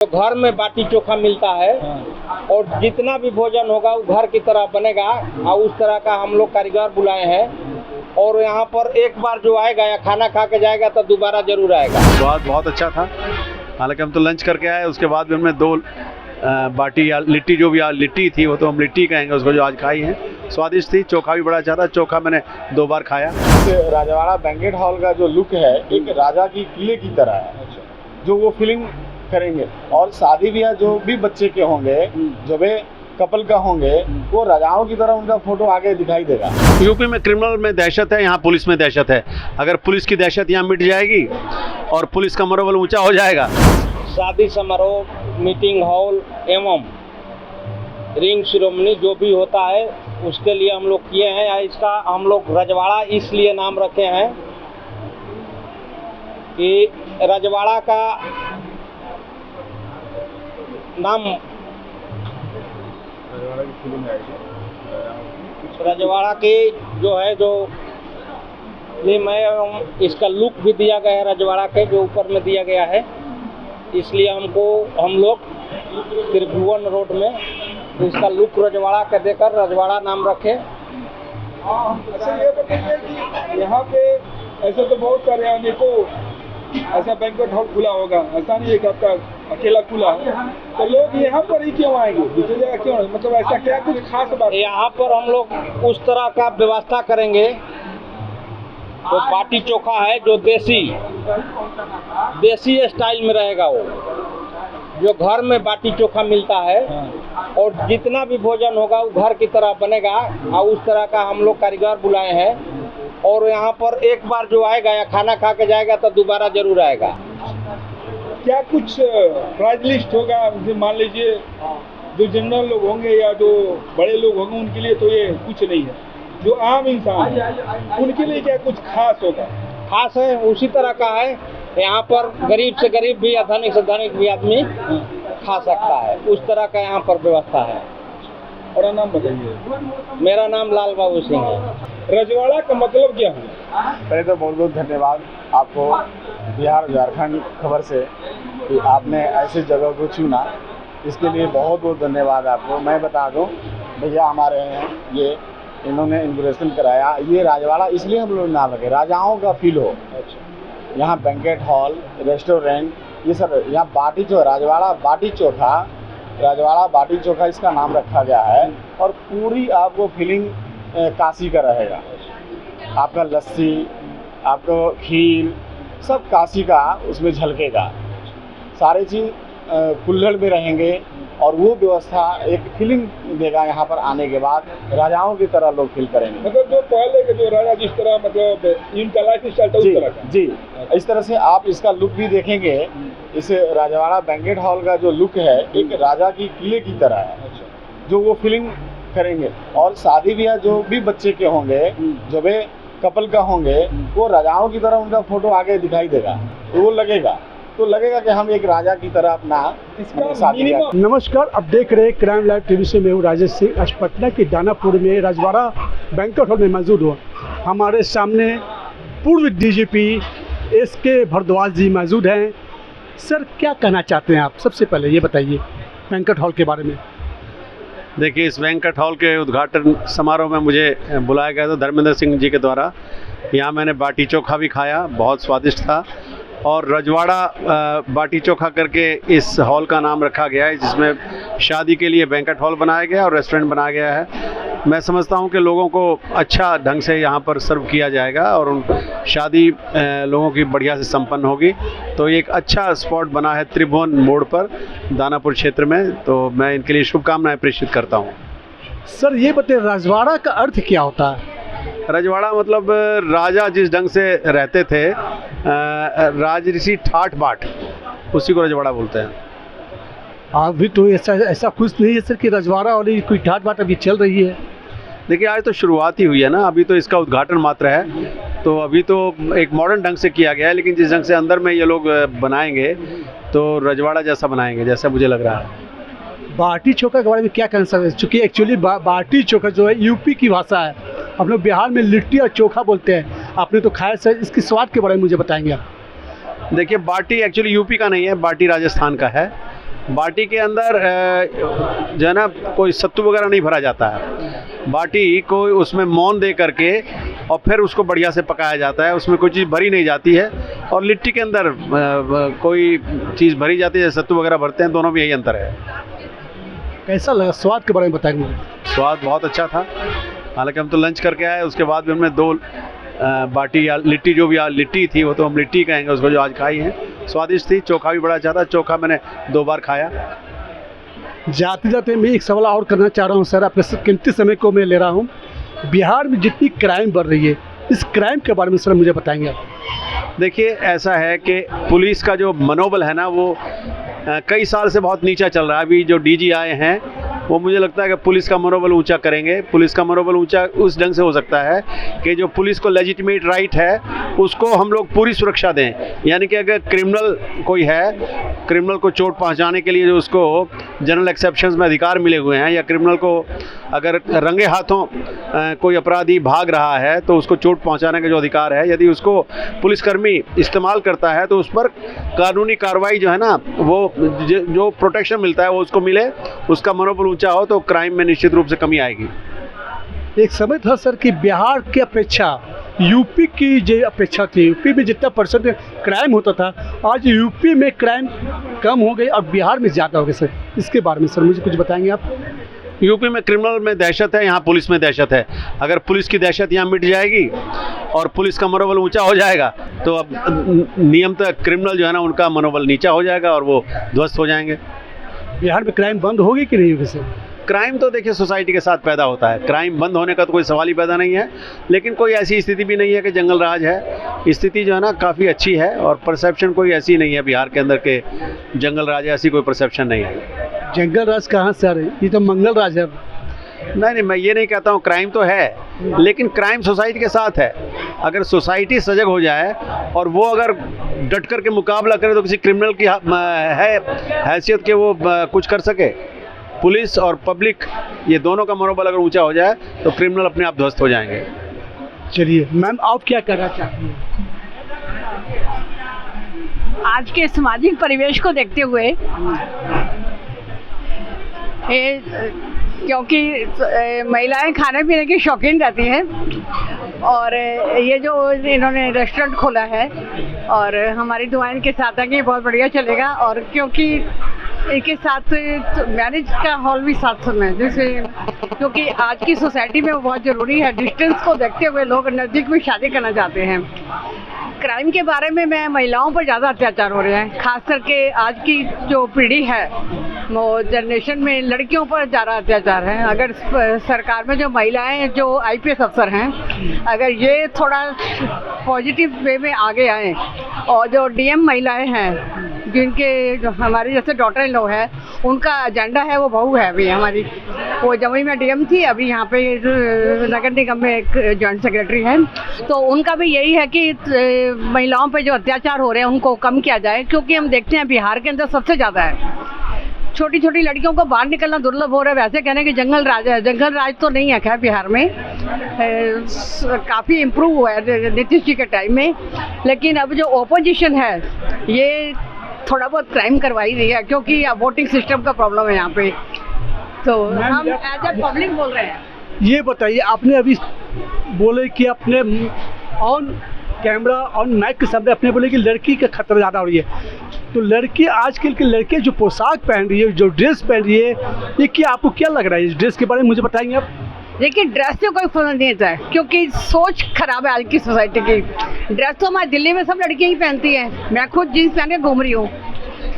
तो घर में बाटी चोखा मिलता है और जितना भी भोजन होगा वो घर की तरह बनेगा और उस तरह का हम लोग कारीगर बुलाए हैं और यहाँ पर एक बार जो आएगा या खाना खा के जाएगा तो दोबारा जरूर आएगा। स्वाद बहुत अच्छा था। हालांकि हम तो लंच करके आए, उसके बाद भी हमने 2 बाटी या लिट्टी, जो भी लिट्टी थी वो तो हम लिट्टी कहेंगे उसको, जो आज खाई है स्वादिष्ट थी। चोखा भी बड़ा अच्छा था, चोखा मैंने 2 बार खाया। राजवाड़ा बैंकेट हॉल का जो लुक है एक राजा की किले की तरह है, जो वो फीलिंग करेंगे। और शादी ब्याह जो भी बच्चे के होंगे, जो भी कपल का होंगे, वो राजाओं की तरह उनका फोटो आगे दिखाई देगा। यूपी में क्रिमिनल में दहशत है, यहाँ पुलिस में दहशत है। अगर पुलिस की दहशत यहाँ मिट जाएगी और पुलिस का मनोबल ऊंचा हो जाएगा। शादी समारोह, मीटिंग हॉल एवं रिंग सेरेमनी जो भी होता है उसके लिए हम लोग किए हैं। इसका हम लोग रजवाड़ा इसलिए नाम रखे हैं कि रजवाड़ा का नाम, रजवाड़ा की जो है जो फिल्म है एवं इसका लुक भी दिया गया है रजवाड़ा के जो ऊपर में दिया गया है, इसलिए हम लोग त्रिभुवन रोड में इसका लुक रजवाड़ा के देकर रजवाड़ा नाम रखे। अच्छा, ये बताइए कि यहाँ पे ऐसे तो बहुत सारे अनेकों ऐसा बैंक्वेट हॉल खुला होगा, ऐसा नहीं है कि आपका अकेला खुला है, तो लोग यहाँ पर ही क्यों आएंगे, दूसरी जगह क्यों? मतलब ऐसा क्या कुछ खास बात? यहाँ पर हम लोग उस तरह का व्यवस्था करेंगे, तो बाटी चोखा है जो देसी स्टाइल में रहेगा, वो जो घर में बाटी चोखा मिलता है और जितना भी भोजन होगा वो घर की तरह बनेगा और उस तरह का हम लोग कारीगर बुलाए हैं और यहाँ पर एक बार जो आएगा या खाना खा के जाएगा तो दोबारा जरूर आएगा। क्या कुछ प्राइस लिस्ट होगा? मान लीजिए जो जनरल लोग होंगे या जो बड़े लोग होंगे उनके लिए तो ये कुछ नहीं है, जो आम इंसान है उनके लिए क्या कुछ खास होगा? खास है उसी तरह का है, यहाँ पर गरीब से गरीब भी या धनिक से धनिक भी आदमी खा सकता है, उस तरह का यहाँ पर व्यवस्था है। और नाम बताइए। मेरा नाम लाल बाबू सिंह है। रजवाड़ा का मतलब क्या है? पहले तो बहुत बहुत धन्यवाद आपको बिहार झारखंड खबर से कि आपने ऐसी जगह को चुना, इसके लिए बहुत बहुत धन्यवाद आपको। मैं बता दूं, भैया हमारे हैं ये, इन्होंने इनॉग्रेशन कराया। ये राजवाड़ा इसलिए हम लोग नाम रखे, राजाओं का फील हो। यहाँ बैंकेट हॉल, रेस्टोरेंट, ये सब। यहाँ बाटी चोखा, राजवाड़ा बाटी चोखा इसका नाम रखा गया है। और पूरी आपको फीलिंग काशी का रहेगा। आपका लस्सी, आपको खीर, सब काशी का उसमें झलकेगा। सारी चीज़ कुल्हड़ में रहेंगे और वो व्यवस्था एक फीलिंग देगा। यहाँ पर आने के बाद राजाओं की तरह लोग फील करेंगे। मतलब जो पहले के जो राजा जिस तरह मतलब इनका लाइफ स्टाइल था उस तरह का। जी, इस तरह से आप इसका लुक भी देखेंगे। इस राजवाड़ा बैंकेट हॉल का जो लुक है एक राजा की किले की तरह है, जो वो फीलिंग करेंगे। और शादी ब्याह जो भी बच्चे के होंगे, जो भी कपल का होंगे, वो राजाओं की तरह उनका फोटो आगे दिखाई देगा, तो वो लगेगा कि हम एक राजा की तरह अपना शादी ब्याह। नमस्कार, अब देख रहे हैं क्राइम लाइव टीवी से। मैं हूँ राजेश सिंह। आज पटना के दानापुर में रजवाड़ा बैंक्वेट हॉल में मौजूद हूँ। हमारे सामने पूर्व डीजीपी एसके भारद्वाज जी मौजूद हैं। सर, क्या कहना चाहते हैं आप? सबसे पहले ये बताइए बैंक्वेट हॉल के बारे में। देखिए, इस बैंक्वेट हॉल के उद्घाटन समारोह में मुझे बुलाया गया था धर्मेंद्र सिंह जी के द्वारा। यहाँ मैंने बाटी चोखा भी खाया, बहुत स्वादिष्ट था। और रजवाड़ा बाटी चोखा करके इस हॉल का नाम रखा गया है, जिसमें शादी के लिए बैंक्वेट हॉल बनाया गया और रेस्टोरेंट बनाया गया है। मैं समझता हूँ कि लोगों को अच्छा ढंग से यहाँ पर सर्व किया जाएगा और उन शादी लोगों की बढ़िया से संपन्न होगी। तो ये एक अच्छा स्पॉट बना है त्रिभुवन मोड़ पर, दानापुर क्षेत्र में। तो मैं इनके लिए शुभकामनाएं प्रेषित करता हूँ। सर, ये बताइए रजवाड़ा का अर्थ क्या होता है? रजवाड़ा मतलब राजा जिस ढंग से रहते थे, राजऋषि ठाठ बाट, उसी को रजवाड़ा बोलते हैं। अभी तो ऐसा कुछ नहीं है सर कि रजवाड़ा वाली कोई ठाट बाट अभी चल रही है। देखिए, आज तो शुरुआत ही हुई है ना, अभी तो इसका उद्घाटन मात्र है। तो अभी तो एक मॉडर्न ढंग से किया गया है, लेकिन जिस ढंग से अंदर में ये लोग बनाएंगे तो रजवाड़ा जैसा बनाएंगे, जैसा मुझे लग रहा है। बाटी चोखा के बारे में क्या कहना सकते हैं? चूँकि एक्चुअली बाटी चोखा जो है यूपी की भाषा है, हम लोग बिहार में लिट्टी और चोखा बोलते हैं। आपने तो खाया सर, इसके स्वाद के बारे में मुझे बताएंगे आप? देखिए, बाटी एक्चुअली यूपी का नहीं है, बाटी राजस्थान का है। बाटी के अंदर जो है ना कोई सत्तू वगैरह नहीं भरा जाता है। बाटी को उसमें मौन दे करके और फिर उसको बढ़िया से पकाया जाता है, उसमें कोई चीज़ भरी नहीं जाती है। और लिट्टी के अंदर कोई चीज़ भरी जाती है, सत्तू वगैरह भरते हैं, दोनों में यही अंतर है। कैसा लगा, स्वाद के बारे में बताएंगे? स्वाद बहुत अच्छा था। हालांकि हम तो लंच करके आए, उसके बाद भी हमने 2 बाटी या लिट्टी, जो भी लिट्टी थी वो तो हम लिट्टी कहेंगे उसको, जो आज खाई है स्वादिष्ट थी। चोखा भी बड़ा अच्छा था, चोखा मैंने 2 बार खाया। जाते जाते मैं एक सवाल और करना चाह रहा हूँ सर, आपके कीमती समय को मैं ले रहा हूँ। बिहार में जितनी क्राइम बढ़ रही है, इस क्राइम के बारे में सर मुझे बताएंगे आप? देखिए, ऐसा है कि पुलिस का जो मनोबल है ना वो कई साल से बहुत नीचा चल रहा है। अभी जो डीजी आए हैं वो मुझे लगता है कि पुलिस का मनोबल ऊंचा करेंगे। पुलिस का मनोबल ऊंचा उस ढंग से हो सकता है कि जो पुलिस को लेजिटिमेट राइट है उसको हम लोग पूरी सुरक्षा दें। यानी कि अगर क्रिमिनल कोई है, क्रिमिनल को चोट पहुंचाने के लिए जो उसको जनरल एक्सेप्शंस में अधिकार मिले हुए हैं, या क्रिमिनल को अगर रंगे हाथों कोई अपराधी भाग रहा है तो उसको चोट पहुंचाने का जो अधिकार है, यदि उसको पुलिसकर्मी इस्तेमाल करता है तो उस पर कानूनी कार्रवाई जो है ना वो जो प्रोटेक्शन मिलता है वो उसको मिले, उसका मनोबल ऊंचा हो तो क्राइम में निश्चित रूप से कमी आएगी। एक समय था सर कि बिहार की अपेक्षा यूपी की जो अपेक्षा थी, यूपी में जितना % क्राइम होता था, आज यूपी में क्राइम कम हो गई और बिहार में ज़्यादा हो गए सर। इसके बारे में सर मुझे कुछ बताएंगे आप? यूपी में क्रिमिनल में दहशत है, यहाँ पुलिस में दहशत है। अगर पुलिस की दहशत यहाँ मिट जाएगी और पुलिस का मनोबल ऊंचा हो जाएगा तो अब नियमतः क्रिमिनल जो है ना उनका मनोबल नीचा हो जाएगा और वो ध्वस्त हो जाएंगे। बिहार में क्राइम बंद होगी कि नहीं होगी सर? क्राइम तो देखिए सोसाइटी के साथ पैदा होता है, क्राइम बंद होने का तो कोई सवाल ही पैदा नहीं है। लेकिन कोई ऐसी स्थिति भी नहीं है कि जंगल राज है। स्थिति जो है ना काफ़ी अच्छी है और परसेप्शन कोई ऐसी नहीं है बिहार के अंदर के जंगल राज है, ऐसी कोई परसेप्शन नहीं है। जंगल राज कहाँ से आ रही है? ये तो मंगल राज है। नहीं, मैं ये नहीं कहता हूँ, क्राइम तो है लेकिन क्राइम सोसाइटी के साथ है। अगर सोसाइटी सजग हो जाए और वो अगर डट कर के मुकाबला करे तो किसी क्रिमिनल की है हैसियत के वो कुछ कर सके। पुलिस और पब्लिक ये दोनों का मनोबल अगर ऊंचा हो जाए तो क्रिमिनल अपने आप ध्वस्त हो जाएंगे। चलिए मैम, आप क्या करना चाहती हैं? आज के सामाजिक परिवेश को देखते हुए क्योंकि महिलाएं खाने पीने की शौकीन रहती हैं और ये जो इन्होंने रेस्टोरेंट खोला है और हमारी दुआएं इनके साथ है कि ये बहुत बढ़िया चलेगा। और क्योंकि इनके साथ मैरिज का हॉल भी साथ में, जैसे क्योंकि आज की सोसाइटी में वो बहुत ज़रूरी है। डिस्टेंस को देखते हुए लोग नज़दीक में शादी करना चाहते हैं। क्राइम के बारे में मैं महिलाओं पर ज़्यादा अत्याचार हो रहे हैं, खास करके आज की जो पीढ़ी है वो जनरेशन में लड़कियों पर ज़्यादा अत्याचार है। अगर सरकार में जो महिलाएं जो IPS अफसर हैं, अगर ये थोड़ा पॉजिटिव वे में आगे आएँ और जो DM महिलाएं हैं जिनके जो हमारी जैसे डॉटर इन लॉ है, उनका एजेंडा है, वो बहू है अभी हमारी, वो जमुई में DM थी, अभी यहाँ पे नगर निगम में एक जॉइंट सेक्रेटरी है। तो उनका भी यही है कि महिलाओं पे जो अत्याचार हो रहे हैं उनको कम किया जाए, क्योंकि हम देखते हैं बिहार के अंदर सबसे ज़्यादा है। छोटी छोटी लड़कियों को बाहर निकलना दुर्लभ हो रहा है। वैसे कहने कि जंगल राज है, जंगल राज तो नहीं है खैर बिहार में, काफ़ी इम्प्रूव हुआ है नीतीश जी के टाइम में। लेकिन अब जो ओपोजिशन है ये थोड़ा बहुत क्राइम करवाई रही है, क्योंकि वोटिंग सिस्टम का प्रॉब्लम है यहाँ पे। तो हम एज ए पब्लिक बोल रहे हैं। ये बताइए, आपने अभी बोले कि अपने ऑन कैमरा ऑन माइक के सामने अपने बोले कि लड़की का खतरा ज़्यादा हो रही है। तो लड़की आजकल के लड़के जो पोशाक पहन रही है, जो ड्रेस पहन रही है, ये क्या आपको क्या लग रहा है? इस ड्रेस के बारे में मुझे बताएंगे आप? देखिए, ड्रेस से कोई फर्क नहीं होता है, क्योंकि सोच खराब है आज की सोसाइटी की। ड्रेस तो हमारे दिल्ली में सब लड़कियां ही पहनती हैं। मैं खुद जीन्स पहन के घूम रही हूँ,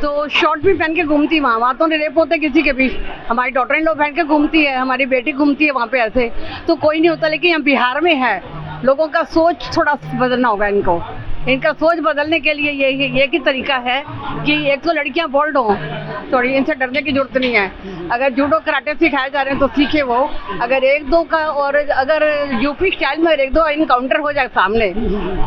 तो शॉर्ट भी पहन के घूमती वहाँ। वहाँ तो रेप होते किसी के भी। हमारी डॉटर इन लॉ पहन के घूमती है, हमारी बेटी घूमती है वहाँ पे, ऐसे तो कोई नहीं होता। लेकिन यहाँ बिहार में है, लोगों का सोच थोड़ा बदलना होगा इनको। इनका सोच बदलने के लिए ये की तरीका है कि एक तो लड़कियां बोल्ड हों, थोड़ी, इनसे डरने की जरूरत नहीं है। अगर जूडो कराटे सिखाए जा रहे हैं तो सीखे वो। अगर एक दो का, और अगर यूपी स्टाइल में एक दो इनकाउंटर हो जाए सामने,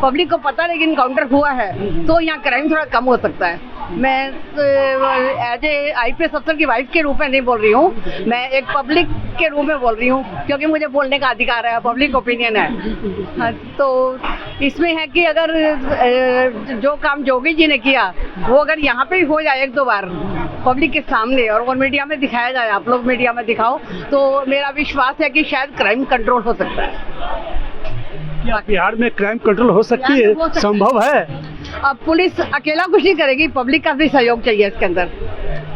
पब्लिक को पता नहीं कि इनकाउंटर हुआ है, तो यहाँ क्राइम थोड़ा कम हो सकता है। मैं एज ए IPS अफसर की वाइफ के रूप में नहीं बोल रही हूँ, मैं एक पब्लिक के रूप में बोल रही हूँ, क्योंकि मुझे बोलने का अधिकार है, पब्लिक ओपिनियन है। हाँ, तो इसमें है कि अगर जो काम जोगी जी ने किया वो अगर यहाँ पे ही हो जाए एक दो बार पब्लिक के सामने और मीडिया में दिखाया जाए, आप लोग मीडिया में दिखाओ, तो मेरा विश्वास है कि शायद क्राइम कंट्रोल हो सकता है। क्या बिहार में क्राइम कंट्रोल हो सकती है? संभव है? अब पुलिस अकेला कुछ नहीं करेगी, पब्लिक का भी सहयोग चाहिए इसके अंदर।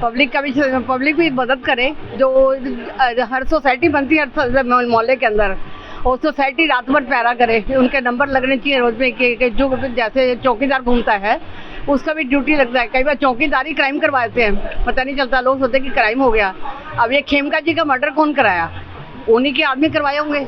पब्लिक भी मदद करे। जो हर सोसाइटी बनती है हर मोहल्ले के अंदर, और सोसाइटी रात भर पहरा करे, उनके नंबर लगने चाहिए रोज में कि जो जैसे चौकीदार घूमता है उसका भी ड्यूटी लगता है। कई बार चौकीदार ही क्राइम करवा देते हैं, पता नहीं चलता, लोग सोचते कि क्राइम हो गया। अब ये खेमका जी का मर्डर कौन कराया? उन्हीं के आदमी करवाए होंगे।